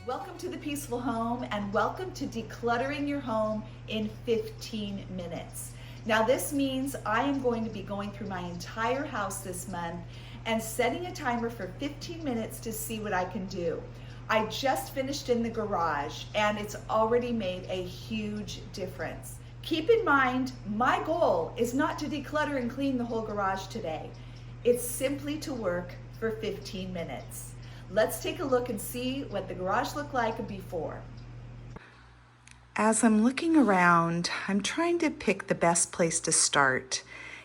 Welcome to the Peaceful Home and welcome to Decluttering Your Home in 15 minutes. Now this means I am going to be going through my entire house this month and setting a timer for 15 minutes to see what I can do. I just finished in the garage and it's already made a huge difference. Keep in mind, my goal is not to declutter and clean the whole garage today. It's simply to work for 15 minutes. Let's take a look and see what the garage looked like before. As I'm looking around, I'm trying to pick the best place to start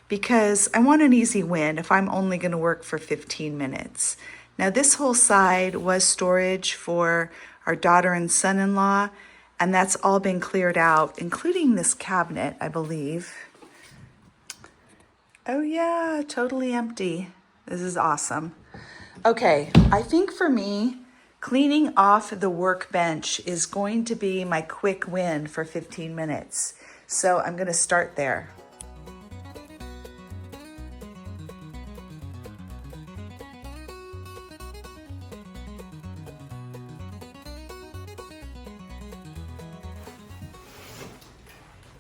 because I want an easy win if I'm only going to work for 15 minutes. Now this whole side was storage for our daughter and son-in-law, and that's all been cleared out, including this cabinet, I believe. Oh yeah, totally empty. This is awesome. Okay, I think for me, cleaning off the workbench is going to be my quick win for 15 minutes. So I'm going to start there.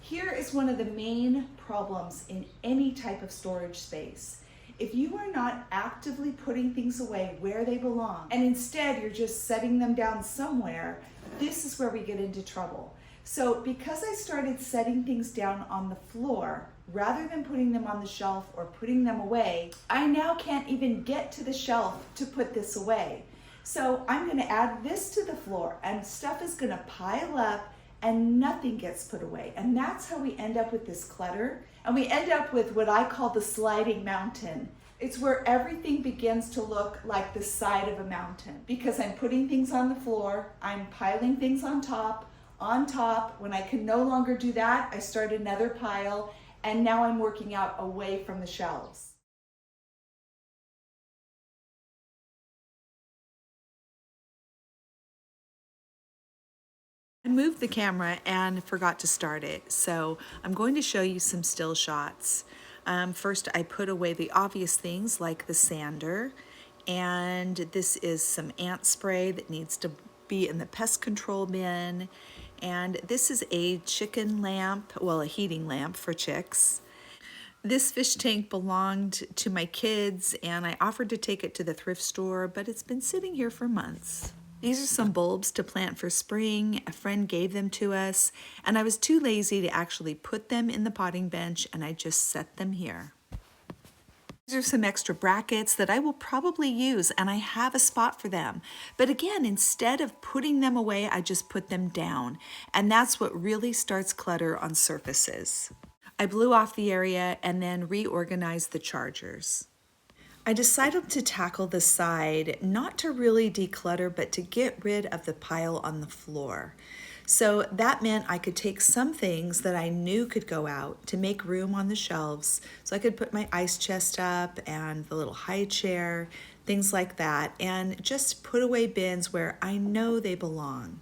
Here is one of the main problems in any type of storage space. If you are not actively putting things away where they belong, and instead you're just setting them down somewhere, this is where we get into trouble. So because I started setting things down on the floor, rather than putting them on the shelf or putting them away, I now can't even get to the shelf to put this away. So I'm gonna add this to the floor and stuff is gonna pile up and nothing gets put away. And that's how we end up with this clutter. And we end up with what I call the sliding mountain. It's where everything begins to look like the side of a mountain because I'm putting things on the floor, I'm piling things on top. When I can no longer do that, I start another pile, and now I'm working out away from the shelves. I moved the camera and forgot to start it, so I'm going to show you some still shots. First, I put away the obvious things like the sander, and this is some ant spray that needs to be in the pest control bin, and this is a chicken lamp, well, a heating lamp for chicks. This fish tank belonged to my kids, and I offered to take it to the thrift store, but it's been sitting here for months. These are some bulbs to plant for spring. A friend gave them to us, and I was too lazy to actually put them in the potting bench, and I just set them here. These are some extra brackets that I will probably use, and I have a spot for them. But again, instead of putting them away, I just put them down, and that's what really starts clutter on surfaces. I blew off the area and then reorganized the chargers. I decided to tackle the side, not to really declutter, but to get rid of the pile on the floor. So that meant I could take some things that I knew could go out to make room on the shelves. So I could put my ice chest up and the little high chair, things like that, and just put away bins where I know they belong.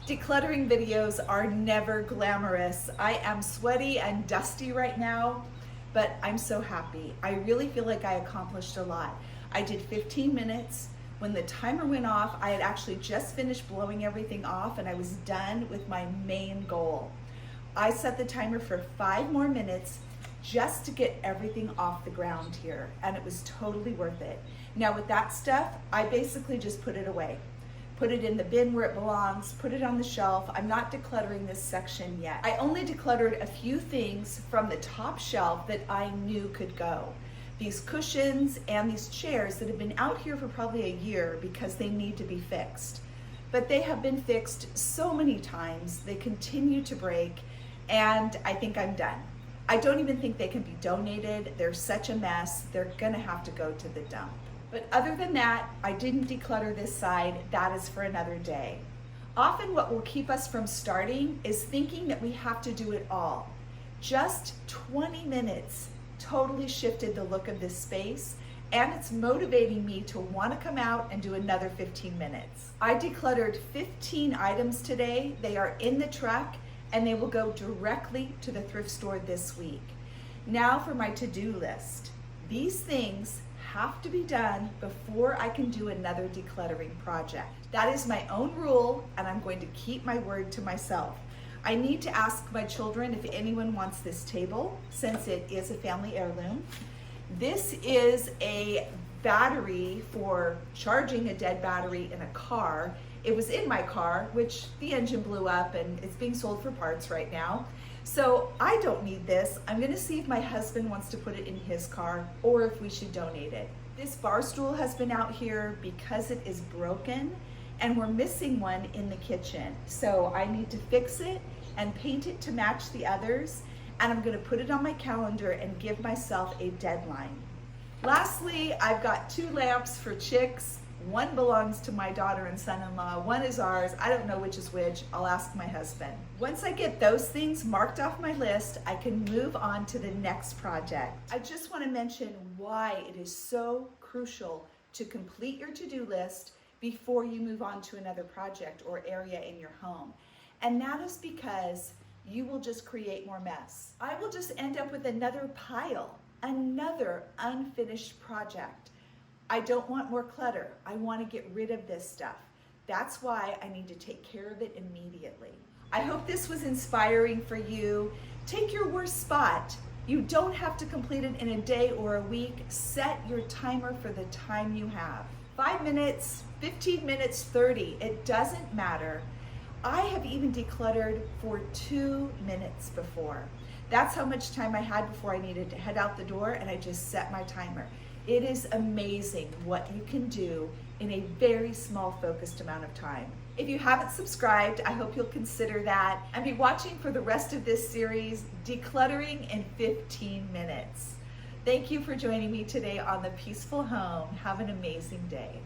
Decluttering videos are never glamorous. I am sweaty and dusty right now, but I'm so happy. I really feel like I accomplished a lot. I did 15 minutes. When the timer went off, I had actually just finished blowing everything off and I was done with my main goal. I set the timer for 5 more minutes just to get everything off the ground here, and it was totally worth it. Now with that stuff, I basically just put it away. Put it in the bin where it belongs, put it on the shelf. I'm not decluttering this section yet. I only decluttered a few things from the top shelf that I knew could go. These cushions and these chairs that have been out here for probably a year because they need to be fixed. But they have been fixed so many times, they continue to break, and I think I'm done. I don't even think they can be donated. They're such a mess, they're gonna have to go to the dump. But other than that, I didn't declutter this side. That is for another day. Often what will keep us from starting is thinking that we have to do it all. Just 20 minutes totally shifted the look of this space, and it's motivating me to want to come out and do another 15 minutes. I decluttered 15 items today. They are in the truck and they will go directly to the thrift store this week. Now for my to-do list. These things have to be done before I can do another decluttering project. That is my own rule, and I'm going to keep my word to myself. I need to ask my children if anyone wants this table, since it is a family heirloom. This is a battery for charging a dead battery in a car. It was in my car, which the engine blew up and it's being sold for parts right now. So I don't need this. I'm gonna see if my husband wants to put it in his car or if we should donate it. This bar stool has been out here because it is broken and we're missing one in the kitchen. So I need to fix it and paint it to match the others, and I'm gonna put it on my calendar and give myself a deadline. Lastly, I've got 2 lamps for chicks. One belongs to my daughter and son-in-law, one is ours. I don't know which is which, I'll ask my husband. Once I get those things marked off my list, I can move on to the next project. I just wanna mention why it is so crucial to complete your to-do list before you move on to another project or area in your home. And that is because you will just create more mess. I will just end up with another pile, another unfinished project. I don't want more clutter. I want to get rid of this stuff. That's why I need to take care of it immediately. I hope this was inspiring for you. Take your worst spot. You don't have to complete it in a day or a week. Set your timer for the time you have. 5 minutes, 15 minutes, 30, it doesn't matter. I have even decluttered for 2 minutes before. That's how much time I had before I needed to head out the door, and I just set my timer. It is amazing what you can do in a very small focused amount of time. If you haven't subscribed, I hope you'll consider that and be watching for the rest of this series, Decluttering in 15 Minutes. Thank you for joining me today on The Peaceful Home. Have an amazing day.